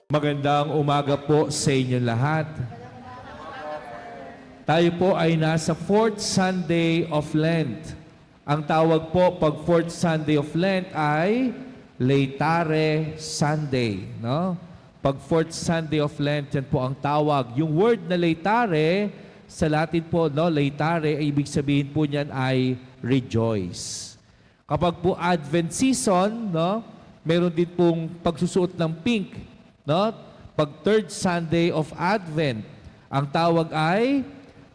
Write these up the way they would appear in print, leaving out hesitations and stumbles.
Magandang umaga po sa inyo lahat. Tayo po ay nasa 4th Sunday of Lent. Ang tawag po pag 4th Sunday of Lent ay Laetare Sunday. No? Pag 4th Sunday of Lent, yan po ang tawag. Yung word na Laetare, sa Latin po, no, Laetare, ay ibig sabihin po niyan ay rejoice. Kapag po Advent season, no, meron din pong pagsusuot ng pink. No? Pag 3rd Sunday of Advent, ang tawag ay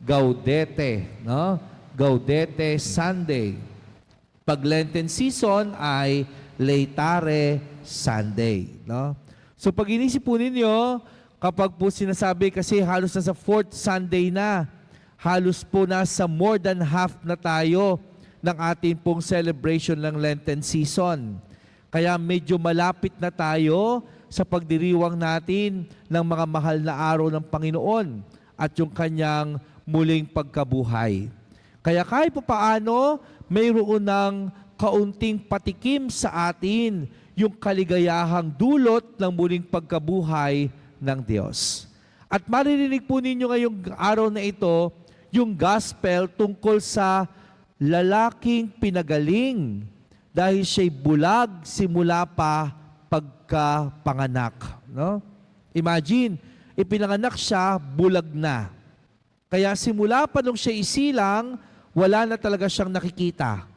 Gaudete. No? Gaudete Sunday. Pag Lenten season ay Laetare Sunday. No? So pag inisip po ninyo, kapag po sinasabi kasi halos nasa 4th Sunday na, halos po nasa more than half na tayo ng ating pong celebration ng Lenten season. Kaya medyo malapit na tayo sa pagdiriwang natin ng mga mahal na araw ng Panginoon at yung kanyang muling pagkabuhay. Kaya kahit paano, mayroon ng kaunting patikim sa atin yung kaligayahang dulot ng muling pagkabuhay ng Diyos. At maririnig po ninyo ngayong araw na ito yung gospel tungkol sa lalaking pinagaling dahil siya'y bulag simula pa pagkapanganak. No? Imagine, ipinanganak siya, bulag na. Kaya simula pa nung siya isilang, wala na talaga siyang nakikita.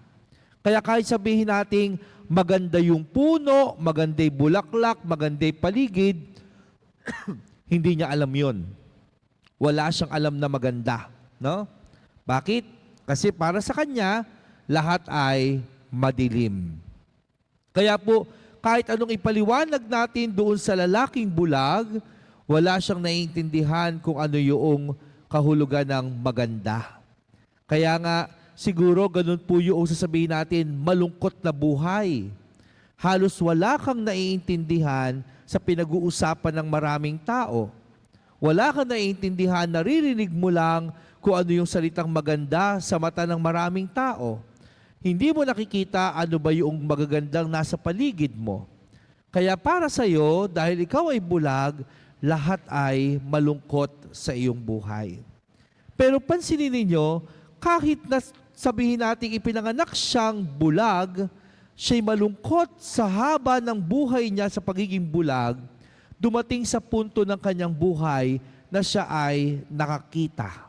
Kaya kahit sabihin nating maganda yung puno, maganda'y bulaklak, maganda'y paligid, hindi niya alam yon. Wala siyang alam na maganda. No? Bakit? Kasi para sa kanya, lahat ay madilim. Kaya po, kahit anong ipaliwanag natin doon sa lalaking bulag, wala siyang naiintindihan kung ano yung kahulugan ng maganda. Kaya nga, siguro ganun po yung sasabihin natin, malungkot na buhay. Halos wala kang naiintindihan sa pinag-uusapan ng maraming tao. Wala kang naiintindihan, naririnig mo lang kung ano yung salitang maganda sa mata ng maraming tao. Hindi mo nakikita ano ba yung magagandang nasa paligid mo. Kaya para sa iyo, dahil ikaw ay bulag, lahat ay malungkot sa iyong buhay. Pero pansinin ninyo, kahit na sabihin natin ipinanganak siyang bulag, siya'y malungkot sa haba ng buhay niya sa pagiging bulag, dumating sa punto ng kanyang buhay na siya ay nakakita.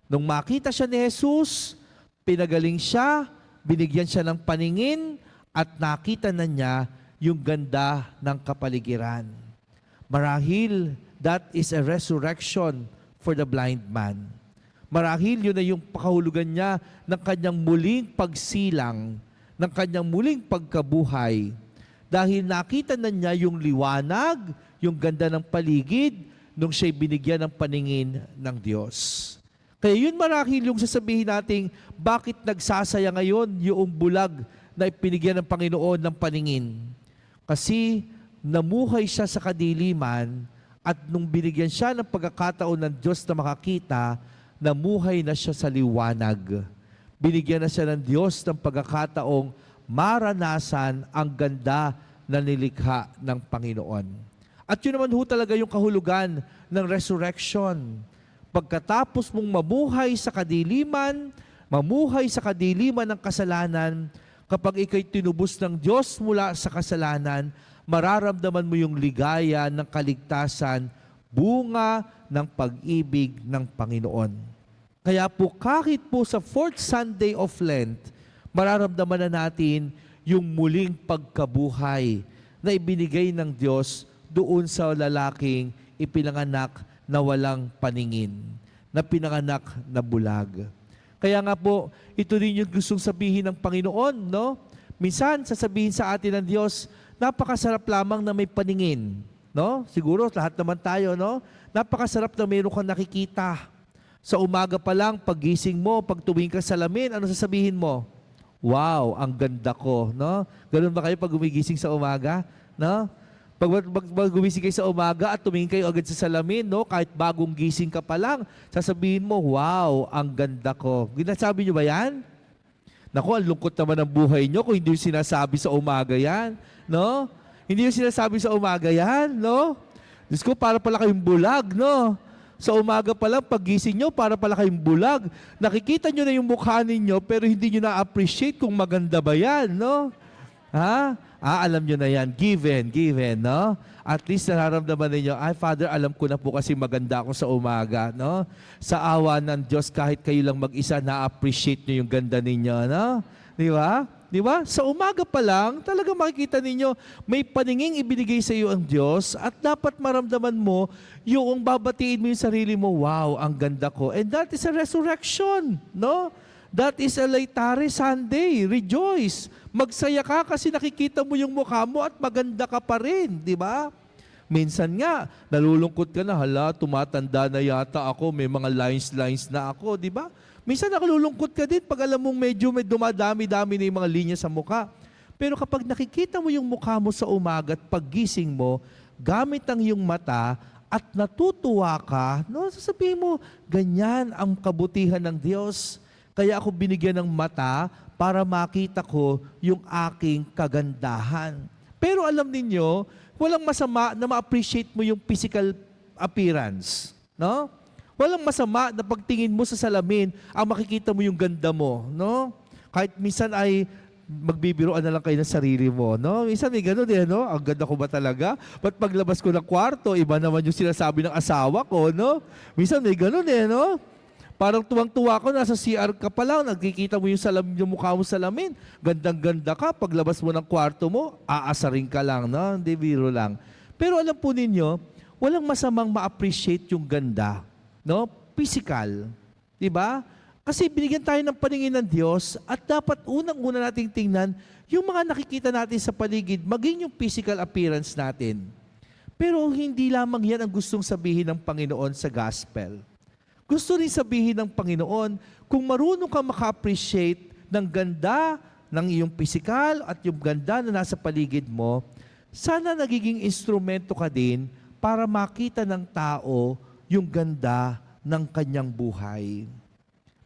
Nung makita siya ni Jesus, pinagaling siya, binigyan siya ng paningin at nakita na niya yung ganda ng kapaligiran. Marahil, that is a resurrection for the blind man. Marahil yun na yung pakahulugan niya ng kanyang muling pagsilang, ng kanyang muling pagkabuhay. Dahil nakita na niya yung liwanag, yung ganda ng paligid, nung siya'y binigyan ng paningin ng Diyos. Kaya yun marahil yung sasabihin nating bakit nagsasaya ngayon yung bulag na ipinigyan ng Panginoon ng paningin. Kasi namuhay siya sa kadiliman at nung binigyan siya ng pagkakataon ng Diyos na makakita, namuhay na siya sa liwanag. Binigyan na siya ng Diyos ng pagkakataong maranasan ang ganda na nilikha ng Panginoon. At yun naman ho talaga yung kahulugan ng resurrection. Pagkatapos mong mamuhay sa kadiliman ng kasalanan, kapag ika'y tinubos ng Diyos mula sa kasalanan, mararamdaman mo yung ligaya ng kaligtasan, bunga ng pag-ibig ng Panginoon. Kaya po kahit po sa 4th Sunday of Lent, mararamdaman na natin yung muling pagkabuhay na ibinigay ng Diyos doon sa lalaking ipinanganak na walang paningin, na pinanganak na bulag. Kaya nga po, ito din yung gustong sabihin ng Panginoon, no? Minsan, sasabihin sa atin ng Diyos, napakasarap lamang na may paningin, no? Siguro, lahat naman tayo, no? Napakasarap na mayroon kang nakikita. Sa umaga pa lang, paggising mo, pag tumingin ka sa salamin, ano sasabihin mo? Wow, ang ganda ko, no? Ganun ba kayo pag gumigising sa umaga, no? Pag gumising kayo sa umaga at tumingin kayo agad sa salamin, no? Kahit bagong gising ka pa lang, sasabihin mo, wow, ang ganda ko. Ginasabi nyo ba yan? Naku, ang lungkot naman ng buhay nyo kung hindi yung sinasabi sa umaga yan. No? Hindi yung sinasabi sa umaga yan. No? Diyos ko, para pala kayong bulag, no? Sa umaga pa lang, pagising nyo, para pala kayong bulag. Nakikita nyo na yung mukha ninyo, pero hindi nyo na-appreciate kung maganda ba yan, no? Ha? Alam nyo na yan. Given, no? At least nararamdaman ninyo, ay, Father, alam ko na po kasi maganda ako sa umaga, no? Sa awa ng Diyos, kahit kayo lang mag-isa, na-appreciate nyo yung ganda ninyo, no? Di ba? Di ba? Sa umaga pa lang, talaga makikita ninyo, may paninging ibinigay sa iyo ang Diyos at dapat maramdaman mo yung babatiin mo yung sarili mo, wow, ang ganda ko. And that is a resurrection, no? That is a Laetare Sunday. Rejoice. Magsaya ka kasi nakikita mo yung mukha mo at maganda ka pa rin, di ba? Minsan nga, nalulungkot ka na, hala, tumatanda na yata ako, may mga lines na ako, di ba? Minsan nakalulungkot ka din pag alam mong medyo may dumadami-dami na yung mga linya sa mukha. Pero kapag nakikita mo yung mukha mo sa umaga at paggising mo, gamit ang iyong mata at natutuwa ka, no, sasabihin mo, ganyan ang kabutihan ng Diyos. Kaya ako binigyan ng mata para makita ko yung aking kagandahan. Pero alam ninyo, walang masama na ma-appreciate mo yung physical appearance, no? Walang masama na pagtingin mo sa salamin, ang makikita mo yung ganda mo, no? Kahit minsan ay magbibiroan na lang kayo ng sarili mo, no? Minsan may gano'n eh, no? Ang ganda ko ba talaga? Ba't paglabas ko ng kwarto, iba naman yung sinasabi ng asawa ko, no? Minsan may gano'n eh, no? Parang tuwang-tuwa ko, nasa CR ka pa lang, nagkikita mo yung salamin, yung mukha mo sa salamin. Gandang-ganda ka, paglabas mo ng kwarto mo, aasarin ka lang, no? Hindi biro lang. Pero alam po ninyo, walang masamang ma-appreciate yung ganda, no? Physical. 'Di ba? Kasi binigyan tayo ng paningin ng Diyos at dapat unang-una nating tingnan yung mga nakikita natin sa paligid, maging yung physical appearance natin. Pero hindi lamang yan ang gustong sabihin ng Panginoon sa gospel. Gusto rin sabihin ng Panginoon, kung marunong ka maka-appreciate ng ganda ng iyong physical at yung ganda na nasa paligid mo, sana nagiging instrumento ka din para makita ng tao yung ganda ng kanyang buhay.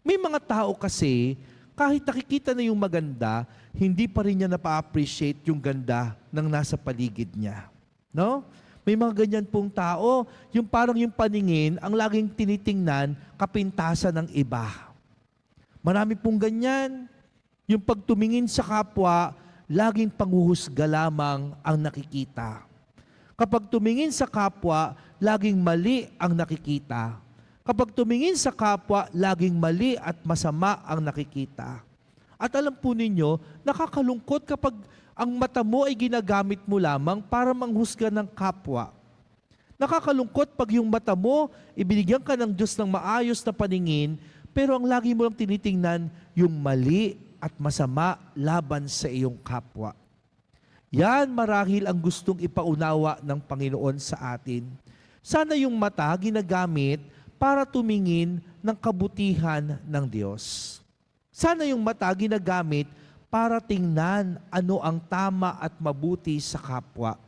May mga tao kasi, kahit nakikita na yung maganda, hindi pa rin niya napa-appreciate yung ganda ng nasa paligid niya. No? May mga ganyan pong tao, yung parang yung paningin, ang laging tinitingnan, kapintasan ng iba. Marami pong ganyan. Yung pagtumingin sa kapwa, laging panghuhusga lamang ang nakikita. Kapag tumingin sa kapwa, laging mali ang nakikita. Kapag tumingin sa kapwa, laging mali at masama ang nakikita. At alam po ninyo, nakakalungkot kapag ang mata mo ay ginagamit mo lamang para manghusga ng kapwa. Nakakalungkot pag yung mata mo, ibinigyan ka ng Diyos ng maayos na paningin, pero ang lagi mo lang tinitingnan, yung mali at masama laban sa iyong kapwa. Yan marahil ang gustong ipaunawa ng Panginoon sa atin. Sana yung mata ginagamit para tumingin ng kabutihan ng Diyos. Sana yung mata ginagamit para tingnan ano ang tama at mabuti sa kapwa.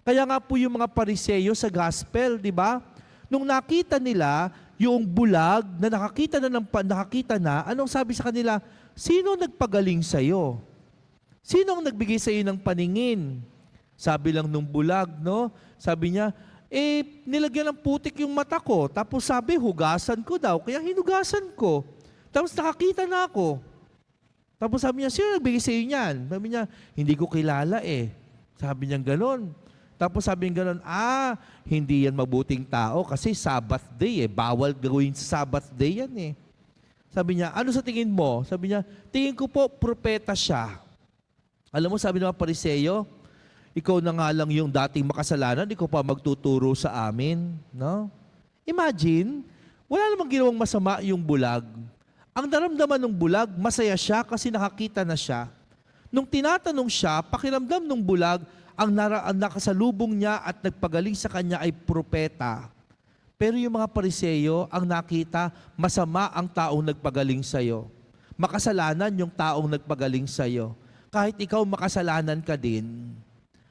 Kaya nga po yung mga Pariseyo sa gospel, di ba? Nung nakita nila yung bulag na nakakita na, anong sabi sa kanila? Sino nagpagaling sa'yo? Sino ang nagbigay sa iyo ng paningin? Sabi lang nung bulag, no? Sabi niya, nilagyan ng putik yung mata ko. Tapos sabi, hugasan ko daw. Kaya hinugasan ko. Tapos nakakita na ako. Tapos sabi niya, sino nagbigay sa iyo niyan? Sabi niya, hindi ko kilala eh. Sabi niya ganon. Tapos sabi niya ganon, hindi yan mabuting tao kasi Sabbath day eh. Bawal gawin sa Sabbath day yan eh. Sabi niya, ano sa tingin mo? Sabi niya, tingin ko po, propeta siya. Alam mo, sabi ng mga Pariseyo, ikaw na nga lang yung dating makasalanan, ikaw pa magtuturo sa amin. No? Imagine, wala namang ginawang masama yung bulag. Ang naramdaman ng bulag, masaya siya kasi nakakita na siya. Nung tinatanong siya, pakiramdam ng bulag, ang nakasalubong niya at nagpagaling sa kanya ay propeta. Pero yung mga Pariseyo, ang nakita, masama ang taong nagpagaling sa'yo. Makasalanan yung taong nagpagaling sa'yo. Kahit ikaw makasalanan ka din.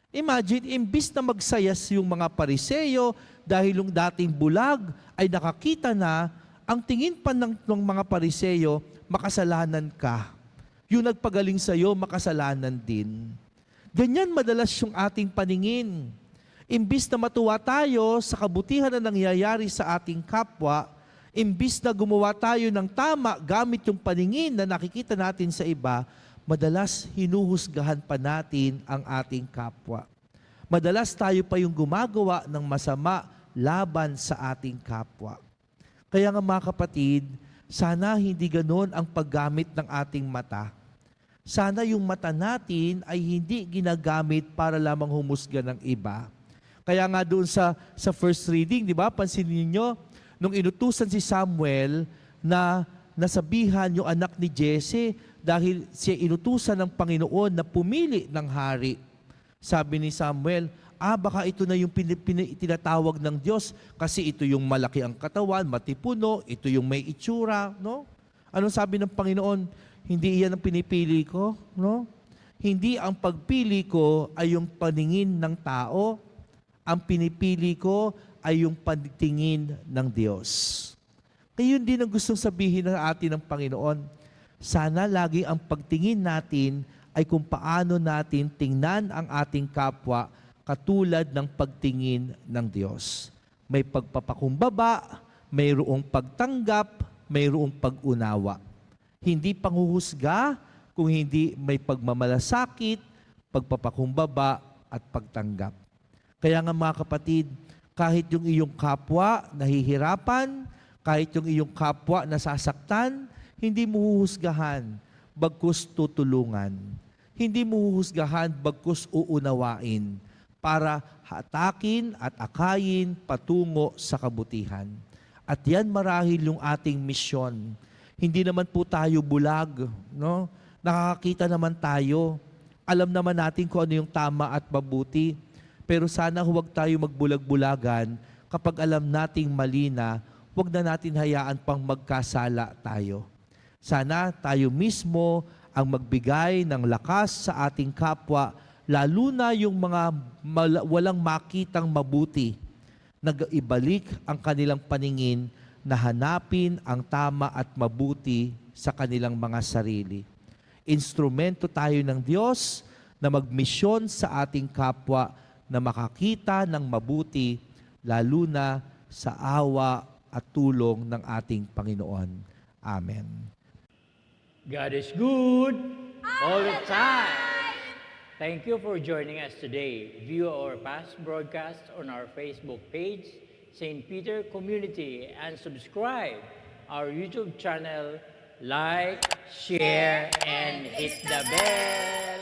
Imagine, imbis na magsayas yung mga Pariseyo dahil yung dating bulag ay nakakita na, ang tingin pa ng mga Pariseyo, makasalanan ka. Yung nagpagaling sa'yo, makasalanan din. Ganyan madalas yung ating paningin. Imbis na matuwa tayo sa kabutihan na nangyayari sa ating kapwa, imbis na gumawa tayo ng tama gamit yung paningin na nakikita natin sa iba, madalas hinuhusgahan pa natin ang ating kapwa. Madalas tayo pa yung gumagawa ng masama laban sa ating kapwa. Kaya nga mga kapatid, sana hindi ganon ang paggamit ng ating mata. Sana yung mata natin ay hindi ginagamit para lamang humusga ng iba. Kaya nga doon sa first reading, di ba, pansinin niyo, nung inutusan si Samuel na nasabihan yung anak ni Jesse dahil siya inutusan ng Panginoon na pumili ng hari. Sabi ni Samuel, baka ito na yung tinatawag ng Diyos kasi ito yung malaki ang katawan, matipuno, ito yung may itsura, no? Anong sabi ng Panginoon? Hindi iyan ang pinipili ko, no? Hindi ang pagpili ko ay yung paningin ng tao, ang pinipili ko ay yung pagtingin ng Diyos. Kaya yun din ang gustong sabihin ng atin ng Panginoon. Sana lagi ang pagtingin natin ay kung paano natin tingnan ang ating kapwa katulad ng pagtingin ng Diyos. May pagpapakumbaba, mayroong pagtanggap, mayroong pag-unawa. Hindi panghuhusga, kung hindi may pagmamalasakit, pagpapakumbaba at pagtanggap. Kaya nga mga kapatid, kahit yung iyong kapwa nahihirapan, kahit yung iyong kapwa nasasaktan, hindi mo huhusgahan, bagkus tutulungan. Hindi mo huhusgahan, bagkus uunawain para hatakin at akayin patungo sa kabutihan. At yan marahil yung ating misyon. Hindi naman po tayo bulag, no? Nakakakita naman tayo. Alam naman natin kung ano yung tama at mabuti. Pero sana huwag tayo magbulag-bulagan kapag alam nating mali na, huwag na natin hayaan pang magkasala tayo. Sana tayo mismo ang magbigay ng lakas sa ating kapwa, lalo na yung mga walang makitang mabuti, nag-ibalik ang kanilang paningin na hanapin ang tama at mabuti sa kanilang mga sarili. Instrumento tayo ng Diyos na magmisyon sa ating kapwa na makakita ng mabuti, lalo na sa awa at tulong ng ating Panginoon. Amen. God is good all the time. Thank you for joining us today. View our past broadcasts on our Facebook page, St. Peter Community, and subscribe our YouTube channel. Like, share, and hit the bell.